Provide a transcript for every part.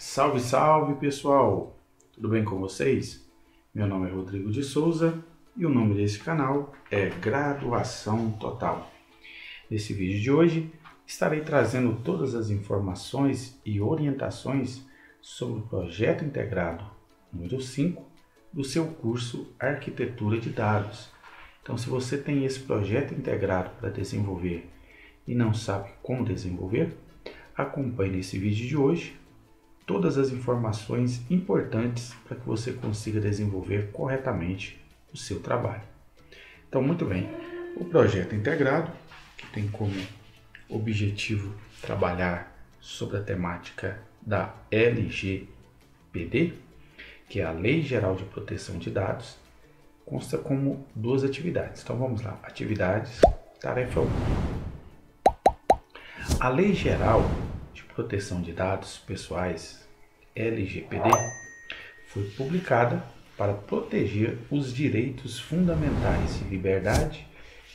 Salve, salve pessoal! Tudo bem com vocês? Meu nome é Rodrigo de Souza e o nome desse canal é Graduação Total. Nesse vídeo de hoje estarei trazendo todas as informações e orientações sobre o projeto integrado número 5 do seu curso Arquitetura de Dados. Então, se você tem esse projeto integrado para desenvolver e não sabe como desenvolver, acompanhe nesse vídeo de hoje todas as informações importantes para que você consiga desenvolver corretamente o seu trabalho. Então, muito bem, o projeto integrado, que tem como objetivo trabalhar sobre a temática da LGPD, que é a Lei Geral de Proteção de Dados, consta como duas atividades. Então, vamos lá. Atividades, tarefa 1. A Lei Geral de Proteção de Dados Pessoais, LGPD, foi publicada para proteger os direitos fundamentais de liberdade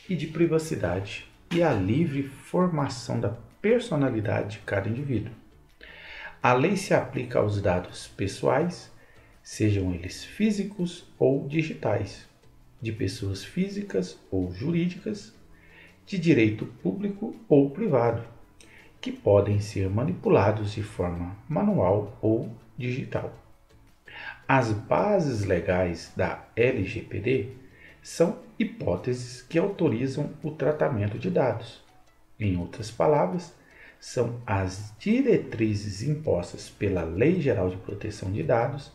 e de privacidade e a livre formação da personalidade de cada indivíduo. A lei se aplica aos dados pessoais, sejam eles físicos ou digitais, de pessoas físicas ou jurídicas, de direito público ou privado, que podem ser manipulados de forma manual ou digital. As bases legais da LGPD são hipóteses que autorizam o tratamento de dados. Em outras palavras, são as diretrizes impostas pela Lei Geral de Proteção de Dados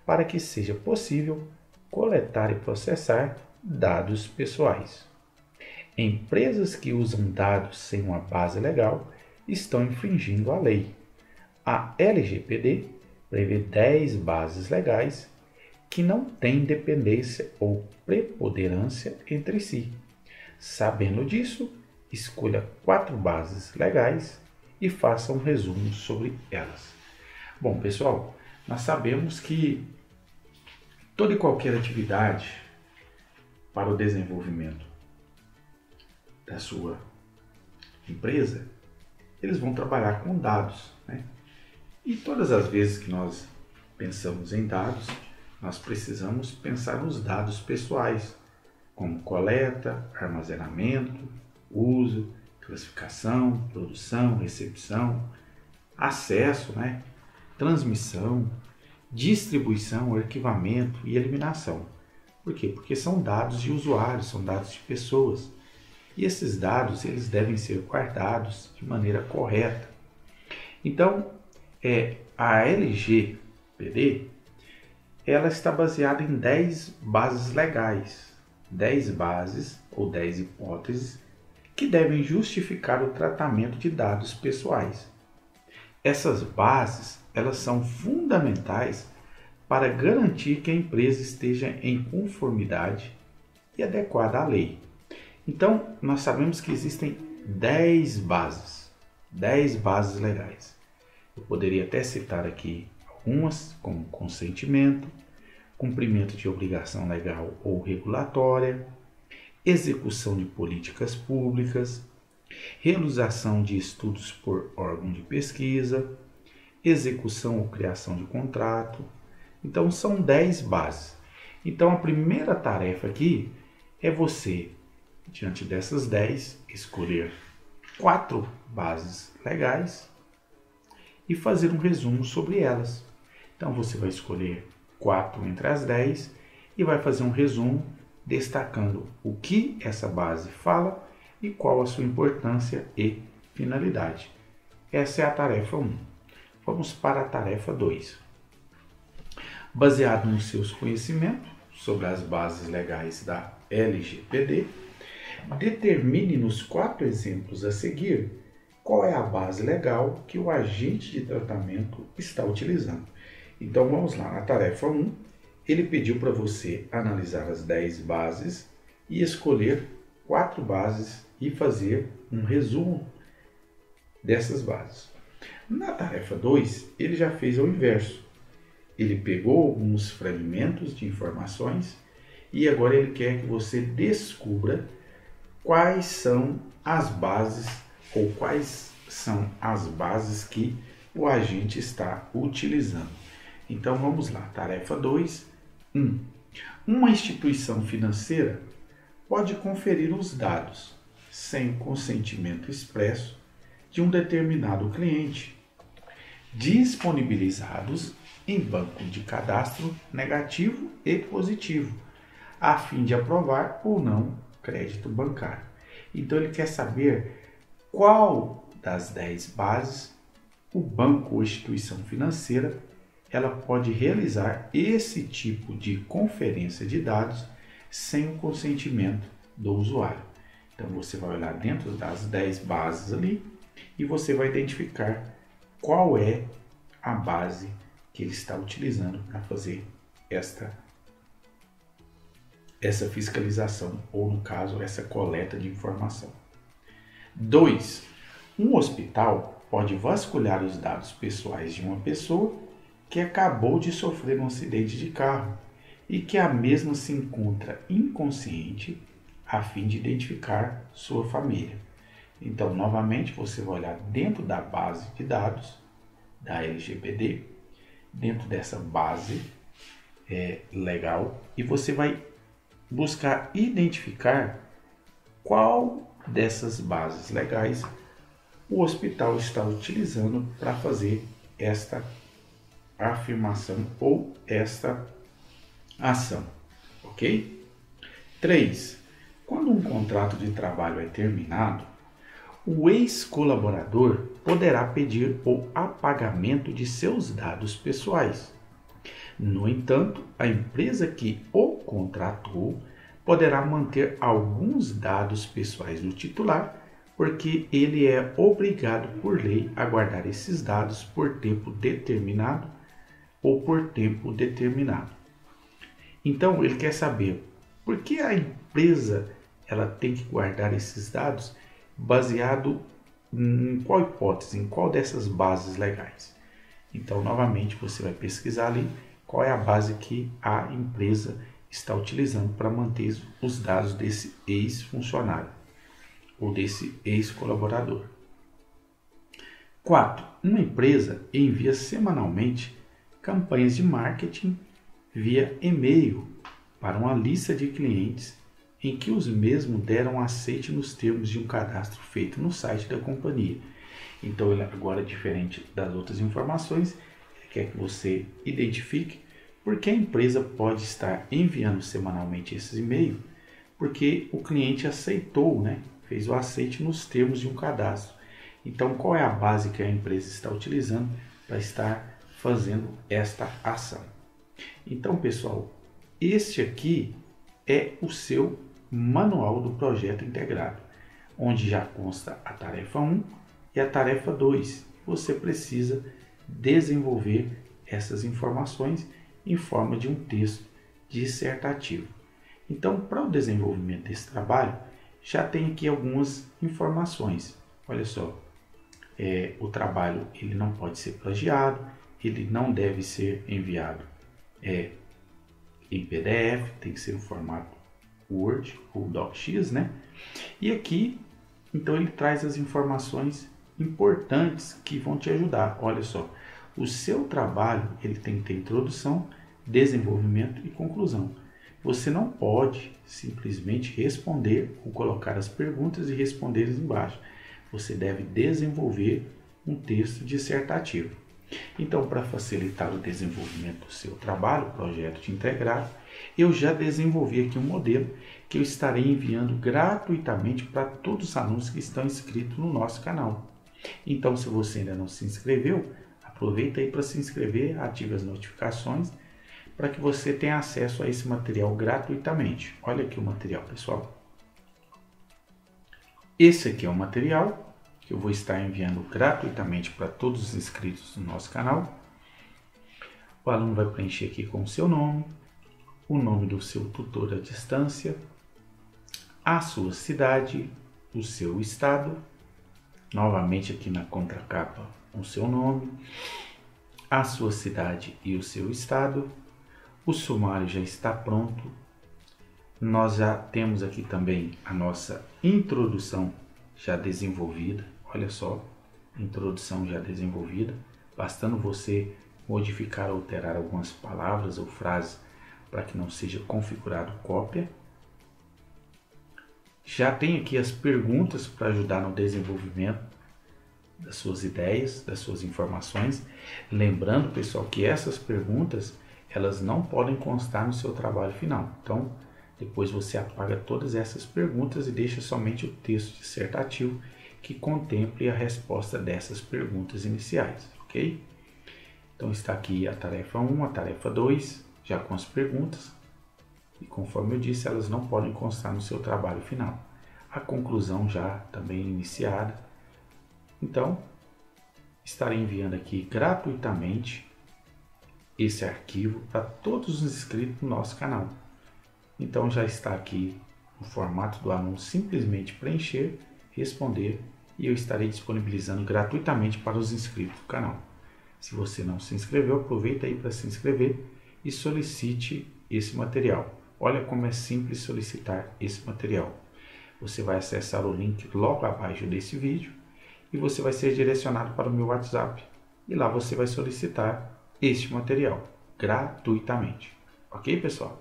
para que seja possível coletar e processar dados pessoais. Empresas que usam dados sem uma base legal estão infringindo a lei. A LGPD prevê 10 bases legais que não têm dependência ou preponderância entre si. Sabendo disso, escolha 4 bases legais e faça um resumo sobre elas. Bom, pessoal, nós sabemos que toda e qualquer atividade para o desenvolvimento da sua empresa, eles vão trabalhar com dados, né? E todas as vezes que nós pensamos em dados, nós precisamos pensar nos dados pessoais, como coleta, armazenamento, uso, classificação, produção, recepção, acesso, né? Transmissão, distribuição, arquivamento e eliminação. Por quê? Porque são dados de usuários, são dados de pessoas. E esses dados eles devem ser guardados de maneira correta. Então, a LGPD ela está baseada em 10 bases legais, 10 bases ou 10 hipóteses que devem justificar o tratamento de dados pessoais. Essas bases elas são fundamentais para garantir que a empresa esteja em conformidade e adequada à lei. Então, nós sabemos que existem 10 bases legais. Eu poderia até citar aqui algumas, como consentimento, cumprimento de obrigação legal ou regulatória, execução de políticas públicas, realização de estudos por órgão de pesquisa, execução ou criação de contrato. Então, são 10 bases. Então, a primeira tarefa aqui é você, diante dessas 10, escolher 4 bases legais e fazer um resumo sobre elas. Então, você vai escolher 4 entre as 10 e vai fazer um resumo destacando o que essa base fala e qual a sua importância e finalidade. Essa é a tarefa 1. Vamos para a tarefa 2. Baseado nos seus conhecimentos sobre as bases legais da LGPD, determine nos 4 exemplos a seguir qual é a base legal que o agente de tratamento está utilizando. Então vamos lá, na tarefa 1, ele pediu para você analisar as 10 bases e escolher 4 bases e fazer um resumo dessas bases. Na tarefa 2, ele já fez o inverso. Ele pegou alguns fragmentos de informações e agora ele quer que você descubra quais são as bases ou quais são as bases que o agente está utilizando. Então vamos lá, tarefa 2. Uma instituição financeira pode conferir os dados sem consentimento expresso de um determinado cliente, disponibilizados em banco de cadastro negativo e positivo, a fim de aprovar ou não crédito bancário. Então ele quer saber qual das 10 bases o banco ou instituição financeira ela pode realizar esse tipo de conferência de dados sem o consentimento do usuário. Então você vai olhar dentro das 10 bases ali e você vai identificar qual é a base que ele está utilizando para fazer essa fiscalização, ou no caso, essa coleta de informação. 2. Um hospital pode vasculhar os dados pessoais de uma pessoa que acabou de sofrer um acidente de carro e que a mesma se encontra inconsciente a fim de identificar sua família. Então, novamente, você vai olhar dentro da base de dados da LGPD, dentro dessa base legal, e você vai buscar identificar qual dessas bases legais o hospital está utilizando para fazer esta afirmação ou esta ação, ok? 3. Quando um contrato de trabalho é terminado, o ex-colaborador poderá pedir o apagamento de seus dados pessoais. No entanto, a empresa que o contratou poderá manter alguns dados pessoais do titular, porque ele é obrigado por lei a guardar esses dados por tempo determinado ou por tempo determinado. Então, ele quer saber por que a empresa ela tem que guardar esses dados baseado em qual hipótese, em qual dessas bases legais. Então, novamente, você vai pesquisar ali qual é a base que a empresa está utilizando para manter os dados desse ex-funcionário ou desse ex-colaborador. 4. Uma empresa envia semanalmente campanhas de marketing via e-mail para uma lista de clientes em que os mesmos deram aceite nos termos de um cadastro feito no site da companhia. Então, ele agora, diferente das outras informações, ele quer que você identifique porque a empresa pode estar enviando semanalmente esses e-mails, porque o cliente aceitou, fez o aceite nos termos de um cadastro. Então, qual é a base que a empresa está utilizando para estar fazendo esta ação? Então, pessoal, este aqui é o seu manual do projeto integrado, onde já consta a tarefa 1 e a tarefa 2. Você precisa desenvolver essas informações em forma de um texto dissertativo. Então, para o desenvolvimento desse trabalho, já tem aqui algumas informações. Olha só, o trabalho ele não pode ser plagiado, ele não deve ser enviado em PDF, tem que ser em formato Word ou DocX, E aqui, então, ele traz as informações importantes que vão te ajudar. Olha só, o seu trabalho ele tem que ter introdução, desenvolvimento e conclusão. Você não pode simplesmente responder ou colocar as perguntas e responder embaixo. Você deve desenvolver um texto dissertativo. Então, para facilitar o desenvolvimento do seu trabalho, projeto de integrado, eu já desenvolvi aqui um modelo que eu estarei enviando gratuitamente para todos os alunos que estão inscritos no nosso canal. Então, se você ainda não se inscreveu, aproveita aí para se inscrever, ative as notificações para que você tenha acesso a esse material gratuitamente. Olha aqui o material, pessoal. Esse aqui é o material que eu vou estar enviando gratuitamente para todos os inscritos do nosso canal. O aluno vai preencher aqui com o seu nome, o nome do seu tutor à distância, a sua cidade, o seu estado, novamente aqui na contracapa o seu nome, a sua cidade e o seu estado. O sumário já está pronto. Nós já temos aqui também a nossa introdução já desenvolvida. Olha só, introdução já desenvolvida. bastando você modificar ou alterar algumas palavras ou frases para que não seja configurado cópia. Já tem aqui as perguntas para ajudar no desenvolvimento das suas ideias, das suas informações. Lembrando, pessoal, que essas perguntas elas não podem constar no seu trabalho final. Então, depois você apaga todas essas perguntas e deixa somente o texto dissertativo que contemple a resposta dessas perguntas iniciais, ok? Então está aqui a tarefa 1, a tarefa 2, já com as perguntas. E conforme eu disse, elas não podem constar no seu trabalho final. A conclusão já também iniciada. Então, estarei enviando aqui gratuitamente esse arquivo para todos os inscritos no nosso canal. Então já está aqui no formato do aluno, simplesmente preencher, responder e eu estarei disponibilizando gratuitamente para os inscritos do canal. Se você não se inscreveu, aproveita aí para se inscrever e solicite esse material. Olha como é simples solicitar esse material. Você vai acessar o link logo abaixo desse vídeo e você vai ser direcionado para o meu WhatsApp. E lá você vai solicitar este material gratuitamente. Ok, pessoal?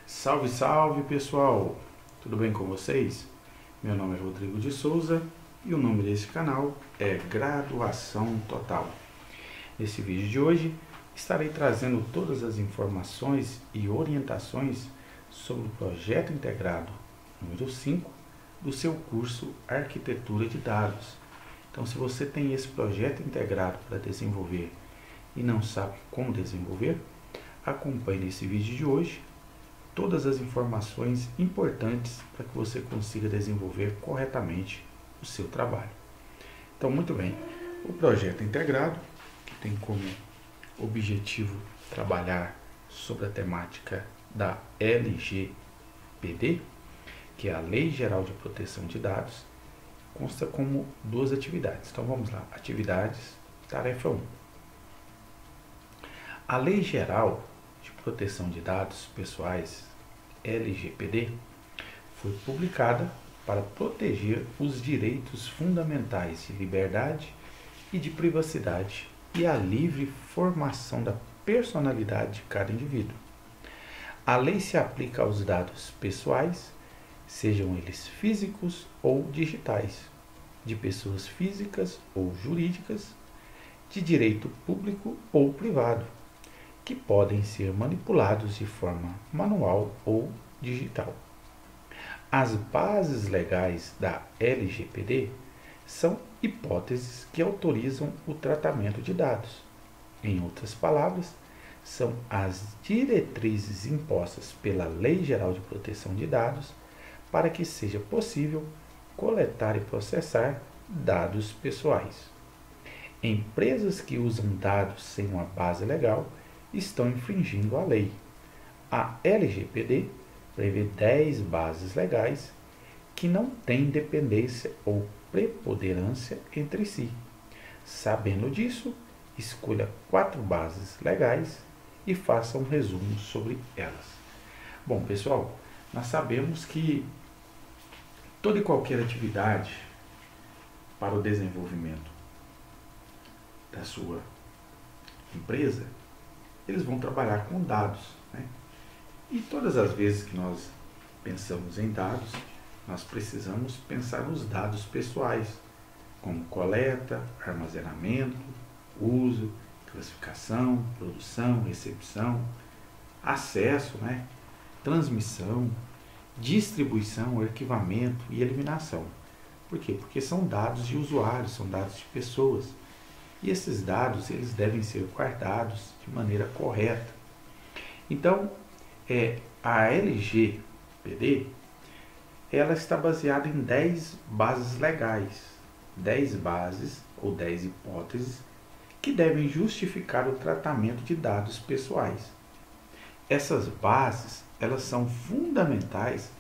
Salve, salve, pessoal! Tudo bem com vocês? Meu nome é Rodrigo de Souza e o nome desse canal é Graduação Total. Nesse vídeo de hoje estarei trazendo todas as informações e orientações sobre o projeto integrado número 5 do seu curso Arquitetura de Dados. Então, se você tem esse projeto integrado para desenvolver e não sabe como desenvolver, acompanhe nesse vídeo de hoje todas as informações importantes para que você consiga desenvolver corretamente o seu trabalho. Então, muito bem, o projeto integrado, que tem como objetivo trabalhar sobre a temática da LGPD, que é a Lei Geral de Proteção de Dados, consta como duas atividades. Então vamos lá, atividades, tarefa 1. A Lei Geral de Proteção de Dados Pessoais, LGPD, foi publicada para proteger os direitos fundamentais de liberdade e de privacidade e a livre formação da personalidade de cada indivíduo. A lei se aplica aos dados pessoais, sejam eles físicos ou digitais, de pessoas físicas ou jurídicas, de direito público ou privado, que podem ser manipulados de forma manual ou digital. As bases legais da LGPD são hipóteses que autorizam o tratamento de dados. Em outras palavras, são as diretrizes impostas pela Lei Geral de Proteção de Dados para que seja possível coletar e processar dados pessoais. Empresas que usam dados sem uma base legal estão infringindo a lei. A LGPD prevê 10 bases legais que não têm dependência ou preponderância entre si. Sabendo disso, escolha 4 bases legais e faça um resumo sobre elas. Bom, pessoal, nós sabemos que toda e qualquer atividade para o desenvolvimento da sua empresa, eles vão trabalhar com dados, né? E todas as vezes que nós pensamos em dados, nós precisamos pensar nos dados pessoais, como coleta, armazenamento, uso, classificação, produção, recepção, acesso, né? Transmissão, distribuição, arquivamento e eliminação. Por quê? Porque são dados de usuários, são dados de pessoas. E esses dados eles devem ser guardados de maneira correta. Então, a LGPD ela está baseada em 10 bases legais, 10 bases ou 10 hipóteses que devem justificar o tratamento de dados pessoais. Essas bases elas são fundamentais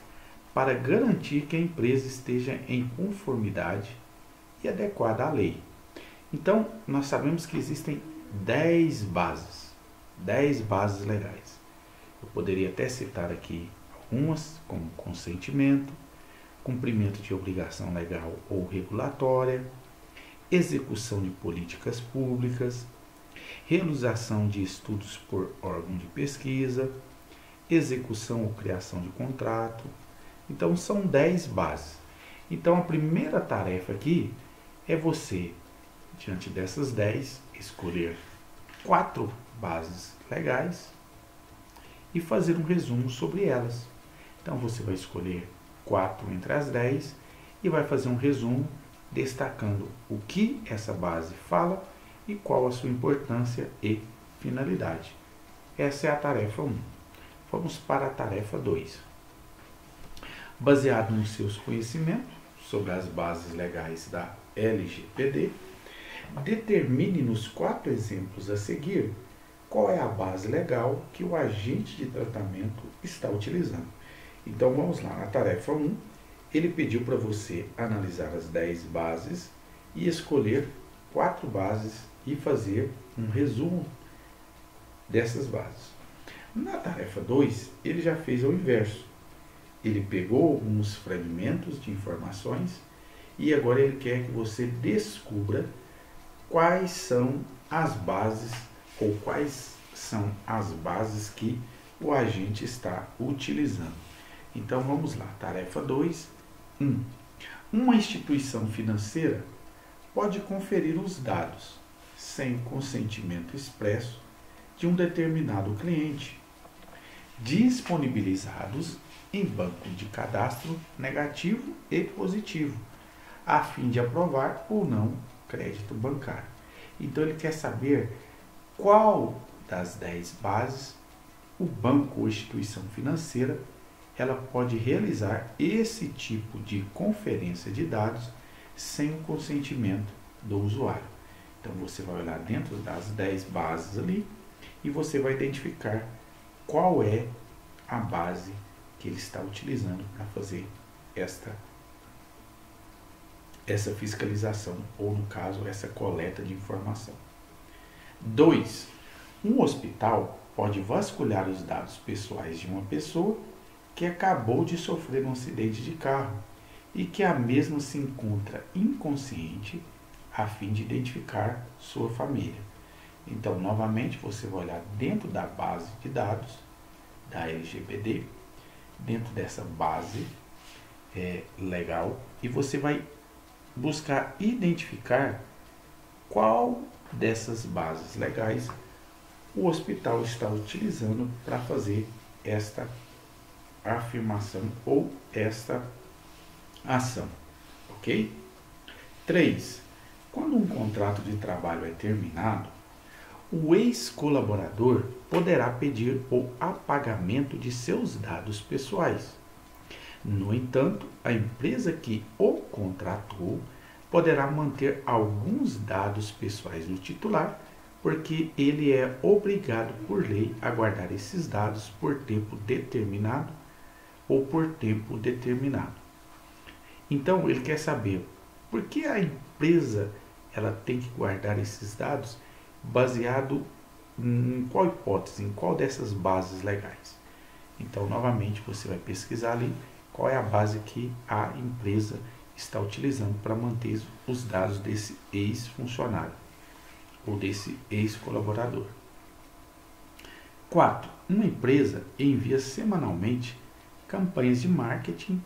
para garantir que a empresa esteja em conformidade e adequada à lei. Então, nós sabemos que existem 10 bases legais. Eu poderia até citar aqui algumas, como consentimento, cumprimento de obrigação legal ou regulatória, execução de políticas públicas, realização de estudos por órgão de pesquisa, execução ou criação de contrato. Então, são 10 bases. Então, a primeira tarefa aqui é você, diante dessas 10, escolher 4 bases legais e fazer um resumo sobre elas. Então, você vai escolher 4 entre as 10 e vai fazer um resumo destacando o que essa base fala e qual a sua importância e finalidade. Essa é a tarefa 1. Vamos para a tarefa 2. Baseado nos seus conhecimentos sobre as bases legais da LGPD, determine nos 4 exemplos a seguir qual é a base legal que o agente de tratamento está utilizando. Então vamos lá, na tarefa 1, ele pediu para você analisar as 10 bases e escolher 4 bases e fazer um resumo dessas bases. Na tarefa 2, ele já fez o inverso. Ele pegou alguns fragmentos de informações e agora ele quer que você descubra quais são as bases ou quais são as bases que o agente está utilizando. Então vamos lá, tarefa 2, 1. Uma instituição financeira pode conferir os dados sem o consentimento expresso de um determinado cliente, disponibilizados em banco de cadastro negativo e positivo, a fim de aprovar ou não crédito bancário. Então ele quer saber qual das 10 bases o banco ou instituição financeira ela pode realizar esse tipo de conferência de dados sem o consentimento do usuário. Então você vai olhar dentro das 10 bases ali e você vai identificar qual é a base que ele está utilizando para fazer essa fiscalização, ou no caso, essa coleta de informação. 2. Um hospital pode vasculhar os dados pessoais de uma pessoa que acabou de sofrer um acidente de carro e que a mesma se encontra inconsciente a fim de identificar sua família. Então, novamente, você vai olhar dentro da base de dados da LGPD, dentro dessa base legal, e você vai buscar identificar qual dessas bases legais o hospital está utilizando para fazer esta afirmação ou esta ação, ok? 3. Quando um contrato de trabalho é terminado, o ex-colaborador poderá pedir o apagamento de seus dados pessoais. No entanto, a empresa que o contratou poderá manter alguns dados pessoais do titular, porque ele é obrigado por lei a guardar esses dados por tempo determinado ou por tempo determinado. Então, ele quer saber por que a empresa ela tem que guardar esses dados baseado em qual hipótese, em qual dessas bases legais. Então, novamente, você vai pesquisar ali qual é a base que a empresa está utilizando para manter os dados desse ex-funcionário ou desse ex-colaborador. 4. Uma empresa envia semanalmente campanhas de marketing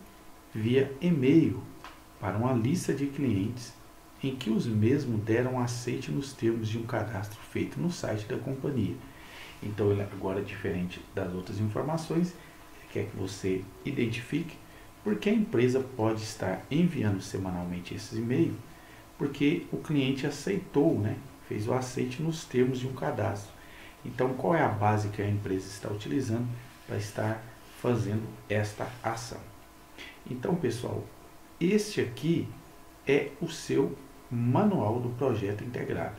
via e-mail para uma lista de clientes em que os mesmos deram aceite nos termos de um cadastro feito no site da companhia. Então, ele agora, diferente das outras informações, ele quer que você identifique porque a empresa pode estar enviando semanalmente esses e-mails, porque o cliente aceitou, fez o aceite nos termos de um cadastro. Então, qual é a base que a empresa está utilizando para estar fazendo esta ação? Então, pessoal, este aqui é o seu manual do projeto integrado,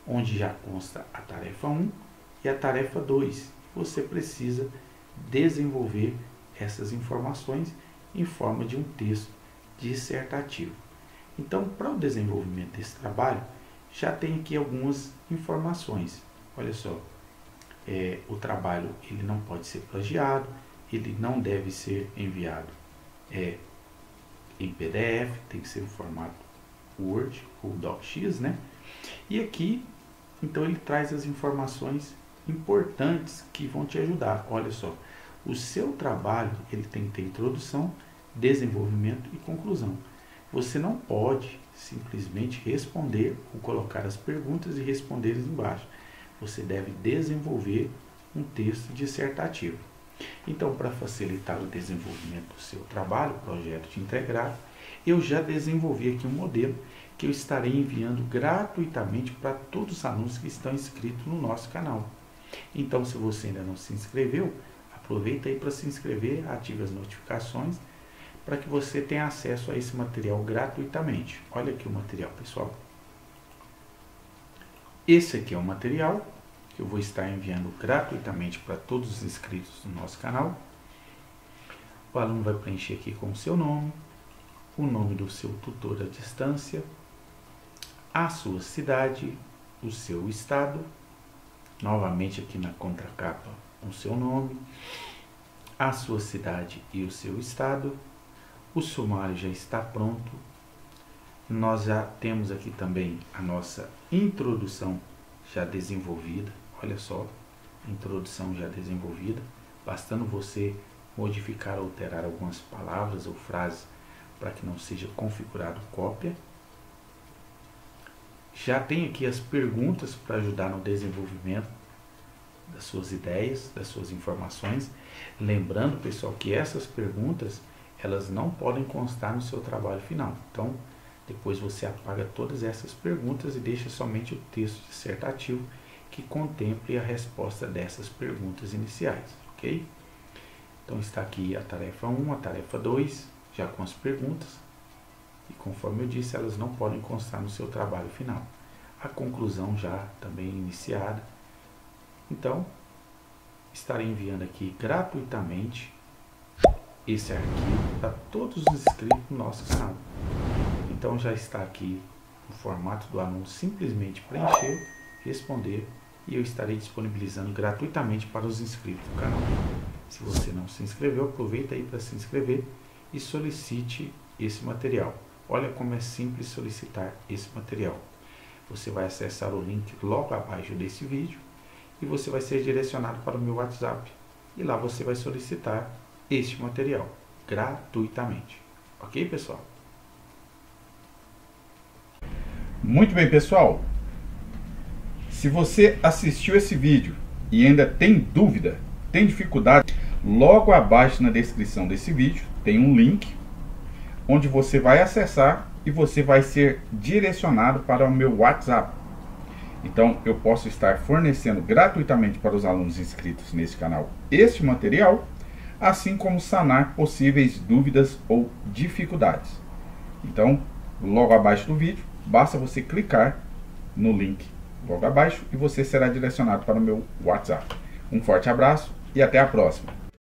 onde já consta a tarefa 1 e a tarefa 2. Você precisa desenvolver essas informações em forma de um texto dissertativo. Então, para o desenvolvimento desse trabalho, já tem aqui algumas informações. Olha só, o trabalho ele não pode ser plagiado, ele não deve ser enviado em PDF, tem que ser em formato Word ou DocX, né? E aqui, então, ele traz as informações importantes que vão te ajudar. Olha só, o seu trabalho ele tem que ter introdução, desenvolvimento e conclusão. Você não pode simplesmente responder ou colocar as perguntas e responder embaixo. Você deve desenvolver um texto dissertativo. Então, para facilitar o desenvolvimento do seu trabalho, projeto de integrado, eu já desenvolvi aqui um modelo que eu estarei enviando gratuitamente para todos os alunos que estão inscritos no nosso canal. Então, se você ainda não se inscreveu, aproveita aí para se inscrever, ative as notificações, para que você tenha acesso a esse material gratuitamente. Olha aqui o material, pessoal. Esse aqui é o material que eu vou estar enviando gratuitamente para todos os inscritos do nosso canal. O aluno vai preencher aqui com o seu nome, o nome do seu tutor à distância, a sua cidade, o seu estado, novamente aqui na contracapa o seu nome, a sua cidade e o seu estado. O sumário já está pronto. Nós já temos aqui também a nossa introdução já desenvolvida. Olha só, introdução já desenvolvida. Bastando você modificar ou alterar algumas palavras ou frases para que não seja configurado cópia. Já tem aqui as perguntas para ajudar no desenvolvimento das suas ideias, das suas informações. Lembrando, pessoal, que essas perguntas elas não podem constar no seu trabalho final. Então, depois você apaga todas essas perguntas e deixa somente o texto dissertativo que contemple a resposta dessas perguntas iniciais, ok? Então, está aqui a tarefa 1, a tarefa 2, já com as perguntas. E conforme eu disse, elas não podem constar no seu trabalho final. A conclusão já também iniciada. Então, estarei enviando aqui gratuitamente esse arquivo para todos os inscritos no nosso canal. Então já está aqui o formato do aluno simplesmente preencher, responder e eu estarei disponibilizando gratuitamente para os inscritos do canal. Se você não se inscreveu, aproveita aí para se inscrever e solicite esse material. Olha como é simples solicitar esse material. Você vai acessar o link logo abaixo desse vídeo e você vai ser direcionado para o meu WhatsApp. E lá você vai solicitar este material gratuitamente. Ok, pessoal? Muito bem, pessoal. Se você assistiu esse vídeo e ainda tem dúvida, tem dificuldade, logo abaixo na descrição desse vídeo tem um link onde você vai acessar e você vai ser direcionado para o meu WhatsApp. Então, eu posso estar fornecendo gratuitamente para os alunos inscritos nesse canal este material, assim como sanar possíveis dúvidas ou dificuldades. Então, logo abaixo do vídeo, basta você clicar no link logo abaixo e você será direcionado para o meu WhatsApp. Um forte abraço e até a próxima!